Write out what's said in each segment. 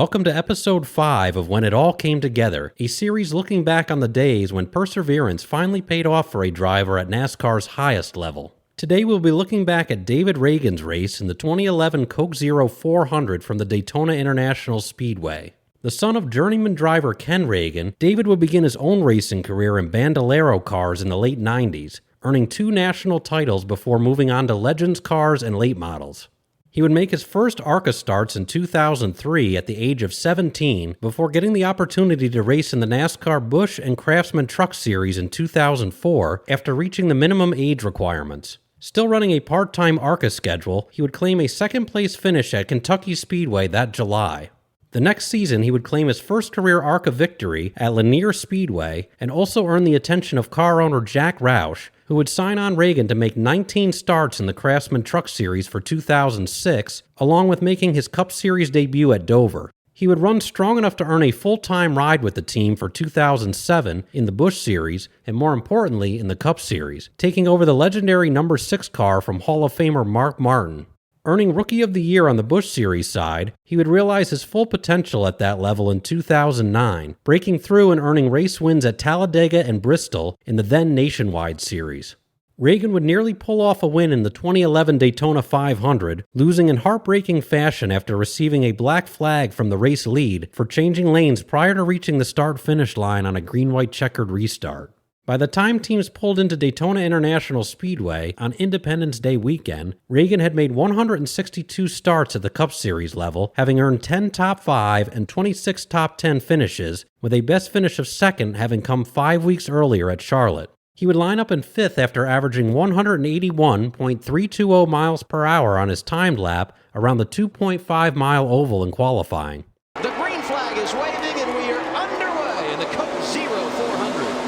Welcome to episode 5 of When It All Came Together, a series looking back on the days when perseverance finally paid off for a driver at NASCAR's highest level. Today we'll be looking back at David Ragan's race in the 2011 Coke Zero 400 from the Daytona International Speedway. The son of journeyman driver Ken Ragan, David would begin his own racing career in Bandolero cars in the late 90s, earning 2 national titles before moving on to Legends cars and late models. He would make his first ARCA starts in 2003 at the age of 17 before getting the opportunity to race in the NASCAR Busch and Craftsman Truck Series in 2004 after reaching the minimum age requirements. Still running a part-time ARCA schedule, he would claim a second-place finish at Kentucky Speedway that July. The next season, he would claim his first career ARCA victory at Lanier Speedway and also earn the attention of car owner Jack Roush, who would sign on Ragan to make 19 starts in the Craftsman Truck Series for 2006, along with making his Cup Series debut at Dover. He would run strong enough to earn a full-time ride with the team for 2007 in the Busch Series, and more importantly, in the Cup Series, taking over the legendary number 6 car from Hall of Famer Mark Martin. Earning Rookie of the Year on the Busch Series side, he would realize his full potential at that level in 2009, breaking through and earning race wins at Talladega and Bristol in the then Nationwide Series. Ragan would nearly pull off a win in the 2011 Daytona 500, losing in heartbreaking fashion after receiving a black flag from the race lead for changing lanes prior to reaching the start-finish line on a green-white checkered restart. By the time teams pulled into Daytona International Speedway on Independence Day weekend, Ragan had made 162 starts at the Cup Series level, having earned 10 top 5 and 26 top 10 finishes, with a best finish of second having come 5 weeks earlier at Charlotte. He would line up in 5th after averaging 181.320 miles per hour on his timed lap around the 2.5-mile oval in qualifying. The green flag is waving and we are underway in the Coke Zero 400.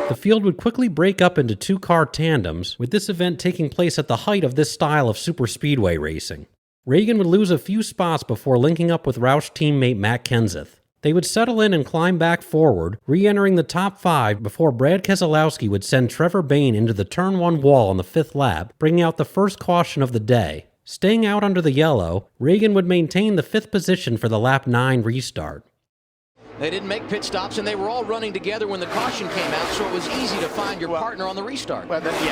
The field would quickly break up into 2-car tandems, with this event taking place at the height of this style of superspeedway racing. Ragan would lose a few spots before linking up with Roush teammate Matt Kenseth. They would settle in and climb back forward, re-entering the top 5 before Brad Keselowski would send Trevor Bayne into the turn 1 wall on the 5th lap, bringing out the first caution of the day. Staying out under the yellow, Ragan would maintain the 5th position for the lap 9 restart. They didn't make pit stops, and they were all running together when the caution came out, so it was easy to find your partner on the restart. Well, and they're all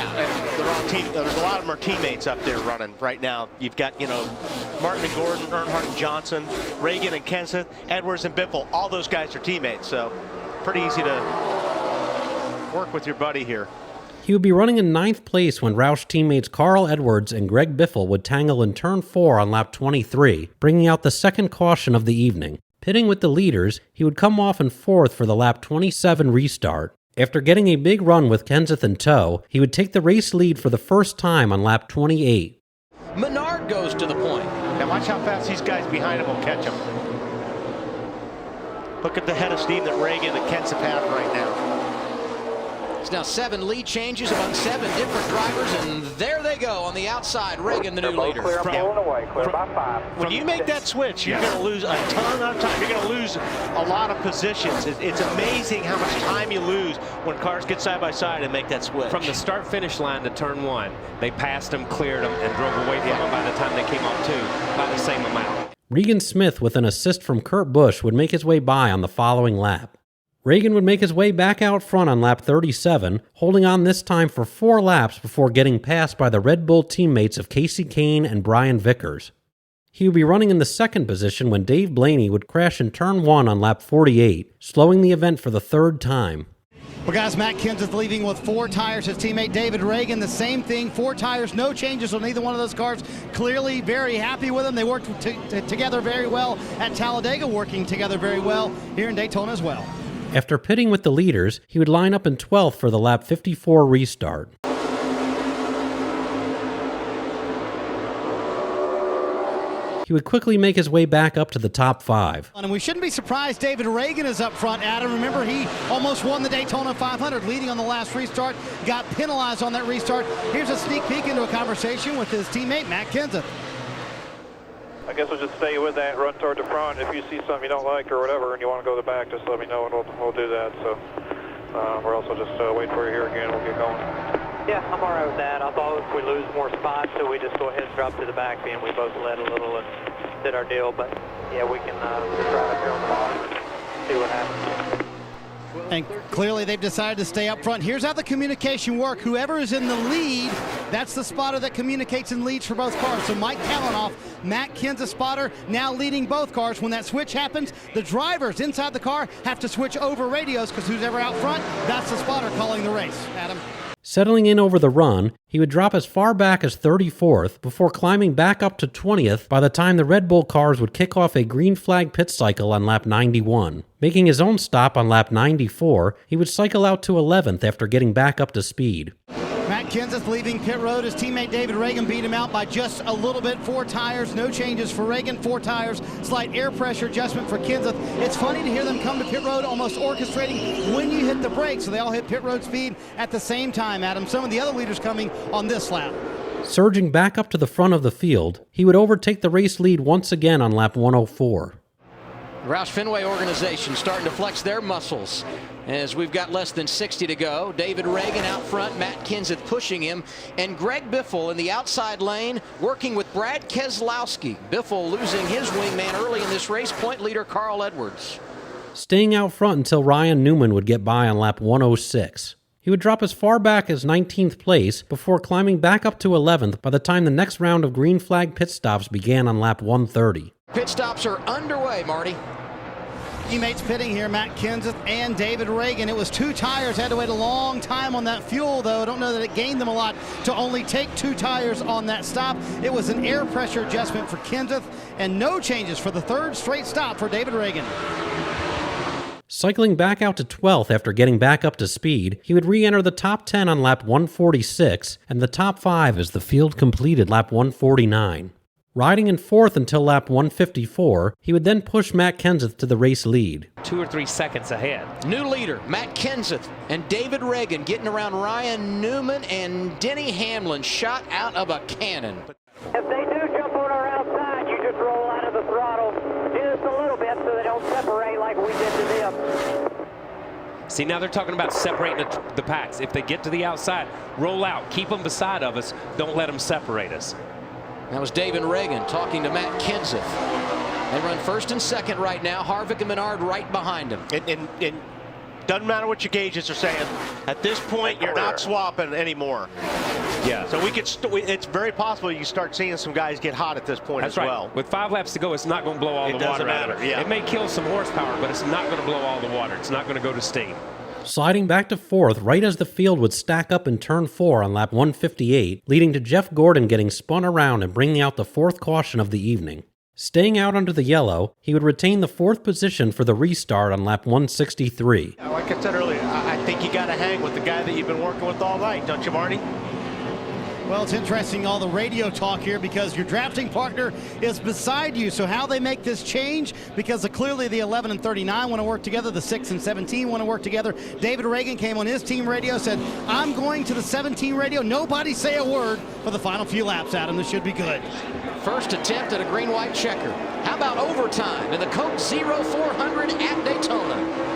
there's a lot of them are teammates up there running right now. You've got, Martin and Gordon, Earnhardt and Johnson, Ragan and Kenseth, Edwards and Biffle. All those guys are teammates, so pretty easy to work with your buddy here. He would be running in 9th place when Roush teammates Carl Edwards and Greg Biffle would tangle in turn 4 on lap 23, bringing out the second caution of the evening. Pitting with the leaders, he would come off in 4th for the lap 27 restart. After getting a big run with Kenseth in tow, he would take the race lead for the first time on lap 28. Menard goes to the point. Now watch how fast these guys behind him will catch him. Look at the head of steam that Ragan and Kenseth have right now. It's now 7 lead changes among 7 different drivers, and there they go on the outside. Ragan, the new leader. Clear, pulling away, clear by 5. When you make that switch, you're going to lose a ton of time. You're going to lose a lot of positions. It's amazing how much time you lose when cars get side by side and make that switch. From the start-finish line to turn 1, they passed them, cleared them, and drove away from them by the time they came off 2 by the same amount. Regan Smith, with an assist from Kurt Busch, would make his way by on the following lap. Ragan would make his way back out front on lap 37, holding on this time for 4 laps before getting passed by the Red Bull teammates of Casey Kane and Brian Vickers. He would be running in the 2nd position when Dave Blaney would crash in turn 1 on lap 48, slowing the event for the 3rd time. Well, guys, Matt Kenseth leaving with 4 tires. His teammate David Ragan, the same thing. 4 tires, no changes on either one of those cars. Clearly very happy with them. They worked together very well at Talladega, working together very well here in Daytona as well. After pitting with the leaders, he would line up in 12th for the lap 54 restart. He would quickly make his way back up to the top 5. And we shouldn't be surprised David Ragan is up front, Adam. Remember, he almost won the Daytona 500, leading on the last restart, got penalized on that restart. Here's a sneak peek into a conversation with his teammate, Matt Kenseth. I guess we'll just stay with that, run toward the front. If you see something you don't like or whatever and you want to go to the back, just let me know and we'll do that. So we're also just waiting for you here again. We'll get going. Yeah, I'm all right with that. I thought if we lose more spots, so we just go ahead and drop to the back end. We both led a little and did our deal, but yeah, we can just ride up here on the bottom and see what happens. And clearly they've decided to stay up front. Here's how the communication works. Whoever is in the lead, that's the spotter that communicates and leads for both cars. So Mike Kalanoff, Matt Kenseth spotter, now leading both cars. When that switch happens, the drivers inside the car have to switch over radios because who's ever out front, that's the spotter calling the race. Adam. Settling in over the run, he would drop as far back as 34th before climbing back up to 20th by the time the Red Bull cars would kick off a green flag pit cycle on lap 91. Making his own stop on lap 94, he would cycle out to 11th after getting back up to speed. Matt Kenseth leaving pit road. His teammate David Ragan beat him out by just a little bit. 4 tires, no changes for Ragan. 4 tires, slight air pressure adjustment for Kenseth. It's funny to hear them come to pit road almost orchestrating when you hit the brakes. So they all hit pit road speed at the same time, Adam. Some of the other leaders coming on this lap. Surging back up to the front of the field, he would overtake the race lead once again on lap 104. Roush Fenway organization starting to flex their muscles as we've got less than 60 to go. David Ragan out front, Matt Kenseth pushing him, and Greg Biffle in the outside lane working with Brad Keselowski. Biffle losing his wingman early in this race, point leader Carl Edwards. Staying out front until Ryan Newman would get by on lap 106. He would drop as far back as 19th place before climbing back up to 11th by the time the next round of green flag pit stops began on lap 130. Pit stops are underway, Marty. Teammates pitting here, Matt Kenseth and David Ragan. It was 2 tires, had to wait a long time on that fuel, though. I don't know that it gained them a lot to only take 2 tires on that stop. It was an air pressure adjustment for Kenseth and no changes for the 3rd straight stop for David Ragan. Cycling back out to 12th after getting back up to speed, he would re-enter the top 10 on lap 146 and the top 5 as the field completed lap 149. Riding in 4th until lap 154, he would then push Matt Kenseth to the race lead. 2 or 3 seconds ahead. New leader, Matt Kenseth and David Ragan getting around Ryan Newman and Denny Hamlin, shot out of a cannon. If they do jump on our outside, you just roll out of the throttle just a little bit so they don't separate like we did to them. See, now they're talking about separating the packs. If they get to the outside, roll out. Keep them beside of us. Don't let them separate us. That was David Ragan talking to Matt Kenseth. They run 1st and 2nd right now. Harvick and Menard right behind him. And doesn't matter what your gauges are saying. At this point, you're not swapping anymore. Yeah. So we could. It's very possible you start seeing some guys get hot at this point as well. With 5 laps to go, it's not going to blow all the water out of it. Yeah. It may kill some horsepower, but it's not going to blow all the water. It's not going to go to steam. Sliding back to 4th right as the field would stack up in turn 4 on lap 158, leading to Jeff Gordon getting spun around and bringing out the 4th caution of the evening. Staying out under the yellow, he would retain the 4th position for the restart on lap 163. Like I said earlier, I think you got to hang with the guy that you've been working with all night, don't you, Marty? Well, it's interesting, all the radio talk here, because your drafting partner is beside you. So how they make this change, because clearly the 11 and 39 want to work together, the 6 and 17 want to work together. David Ragan came on his team radio, said, I'm going to the 17 radio. Nobody say a word for the final few laps, Adam. This should be good. First attempt at a green-white checker. How about overtime in the Coke 0400 at Daytona?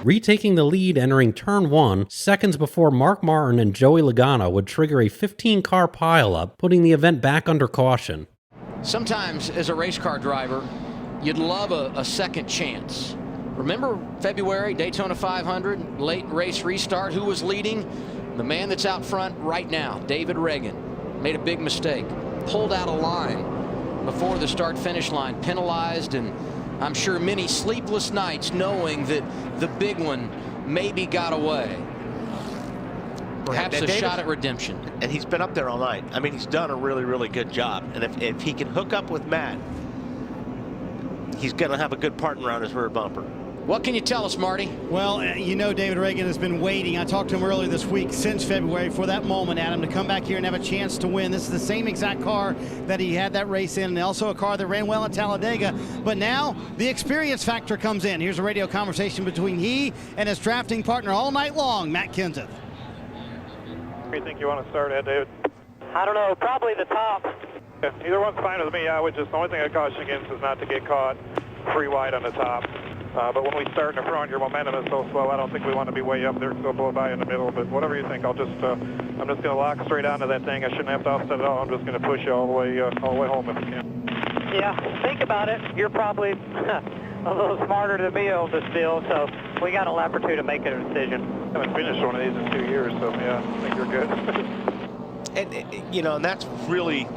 Retaking the lead entering turn 1, seconds before Mark Martin and Joey Logano would trigger a 15-car pileup, putting the event back under caution. Sometimes, as a race car driver, you'd love a second chance. Remember February, Daytona 500, late race restart, who was leading? The man that's out front right now, David Ragan, made a big mistake. Pulled out of line before the start-finish line, penalized, and I'm sure many sleepless nights knowing that the big one maybe got away. Perhaps a shot at redemption. And he's been up there all night. I mean, he's done a really, really good job. And if he can hook up with Matt, he's going to have a good partner around his rear bumper. What can you tell us, Marty? Well, you know David Ragan has been waiting. I talked to him earlier this week, since February, for that moment, Adam, to come back here and have a chance to win. This is the same exact car that he had that race in, and also a car that ran well at Talladega. But now the experience factor comes in. Here's a radio conversation between he and his drafting partner all night long, Matt Kenseth. Where do you think you want to start at, David? I don't know, probably the top. Yeah, either one's fine with me. The only thing I caution against is not to get caught free wide on the top. But when we start in the front, your momentum is so slow, I don't think we want to be way up there, so blow by in the middle. But whatever you think, I'm just going to lock straight onto that thing. I shouldn't have to offset at all. I'm just going to push you all the way home if I can. Yeah, think about it. You're probably a little smarter than me on this deal, so we got a lap or two to make a decision. I haven't finished one of these in 2 years, so yeah, I think you're good. And that's really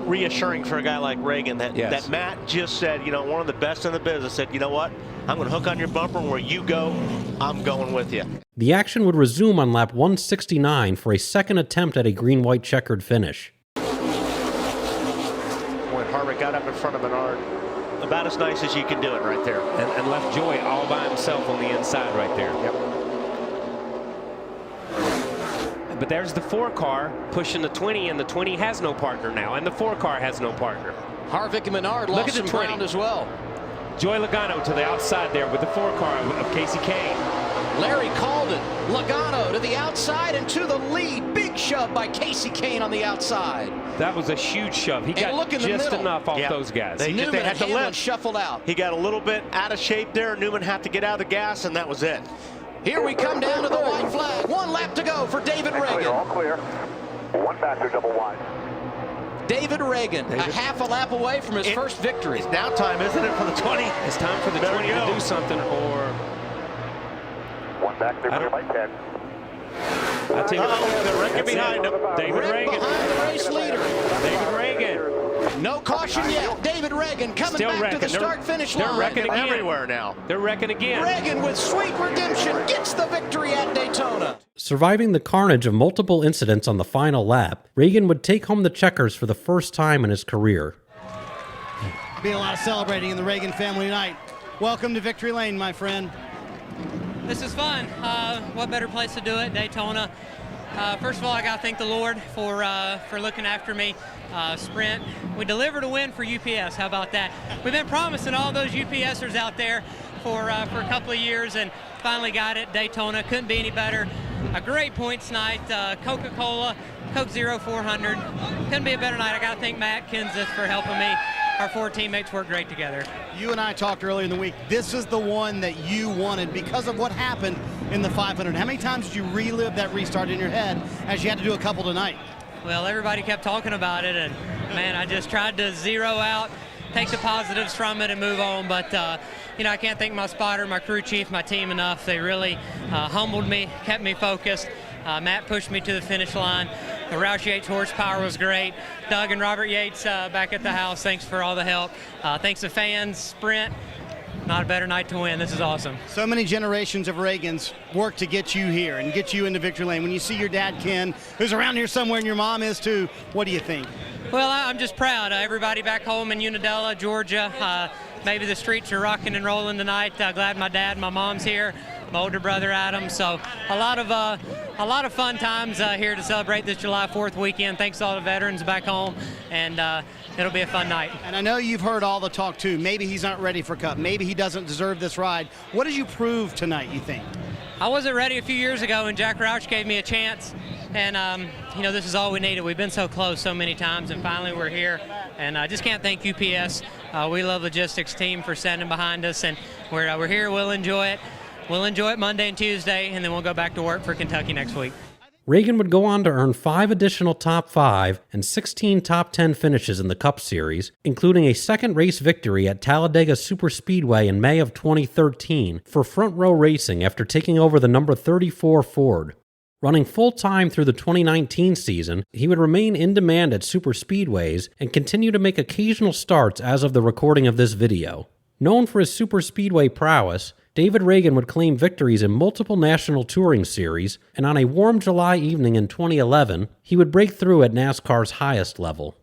reassuring for a guy like Ragan that Matt just said, one of the best in the business, said, you know what, I'm going to hook on your bumper, where you go, I'm going with you. The action would resume on lap 169 for a second attempt at a green-white checkered finish. When Harvick got up in front of Menard, about as nice as you can do it right there. And left Joy all by himself on the inside right there. Yep. But there's the 4 car pushing the 20, and the 20 has no partner now, and the 4 car has no partner. Harvick and Menard Look lost at the some 20 ground as well. Joy Logano to the outside there with the 4 car of Casey Kane. Larry called it. Logano to the outside and to the lead. Big shove by Casey Kane on the outside. That was a huge shove. He got just enough off those guys. They had to let shuffled out. He got a little bit out of shape there. Newman had to get out of the gas, and that was it. Here we come down to the white flag. 1 lap to go for David Ragan. All clear. 1 faster, double wide. David Ragan, a half a lap away from his first victory. It's now time, isn't it, for the 20? It's time for the 20 to do something, or 1 back there, clear by 10. I think they're wrecking behind him. David Right Ragan. behind the race leader. David Ragan. No caution yet. David Ragan coming Still back wrecking. to the start-finish They're line. wrecking again. Everywhere now. They're wrecking again. Ragan with sweet redemption gets the victory at Daytona. Surviving the carnage of multiple incidents on the final lap, Ragan would take home the checkers for the first time in his career. Be a lot of celebrating in the Ragan family tonight. Welcome to Victory Lane, my friend. This is fun. What better place to do it? Daytona. First of all, I got to thank the Lord for looking after me. Sprint, we delivered a win for UPS. How about that? We've been promising all those UPSers out there for a couple of years, and finally got it. Daytona couldn't be any better. A great points night. Coca-Cola, Coke Zero 400. Couldn't be a better night. I got to thank Matt Kenseth for helping me. Our 4 teammates work great together. You and I talked earlier in the week. This is the one that you wanted because of what happened in the 500. How many times did you relive that restart in your head as you had to do a couple tonight? Well, everybody kept talking about it, and man, I just tried to zero out, take the positives from it, and move on. But I can't thank my spotter, my crew chief, my team enough. They really humbled me, kept me focused. Matt pushed me to the finish line. The Roush Yates horsepower was great. Doug and Robert Yates back at the house, thanks for all the help. Thanks to fans, Sprint. Not a better night to win. This is awesome. So many generations of Ragans worked to get you here and get you into Victory Lane. When you see your dad, Ken, who's around here somewhere, and your mom is too, what do you think? Well, I'm just proud. Everybody back home in Unadilla, Georgia, maybe the streets are rocking and rolling tonight. Glad my dad and my mom's here, my older brother Adam. So a lot of fun times here to celebrate this July 4th weekend. Thanks to all the veterans back home, and it'll be a fun night. And I know you've heard all the talk too. Maybe he's not ready for Cup. Maybe he doesn't deserve this ride. What did you prove tonight, you think? I wasn't ready a few years ago, and Jack Roush gave me a chance. And, this is all we needed. We've been so close so many times, and finally we're here. And I just can't thank UPS. We love logistics team for standing behind us, and we're here. We'll enjoy it. We'll enjoy it Monday and Tuesday, and then we'll go back to work for Kentucky next week. Ragan would go on to earn 5 additional top 5 and 16 top 10 finishes in the Cup Series, including a second race victory at Talladega Superspeedway in May of 2013 for Front Row Racing after taking over the number 34 Ford. Running full-time through the 2019 season, he would remain in demand at superspeedways and continue to make occasional starts as of the recording of this video. Known for his superspeedway prowess, David Ragan would claim victories in multiple national touring series, and on a warm July evening in 2011, he would break through at NASCAR's highest level.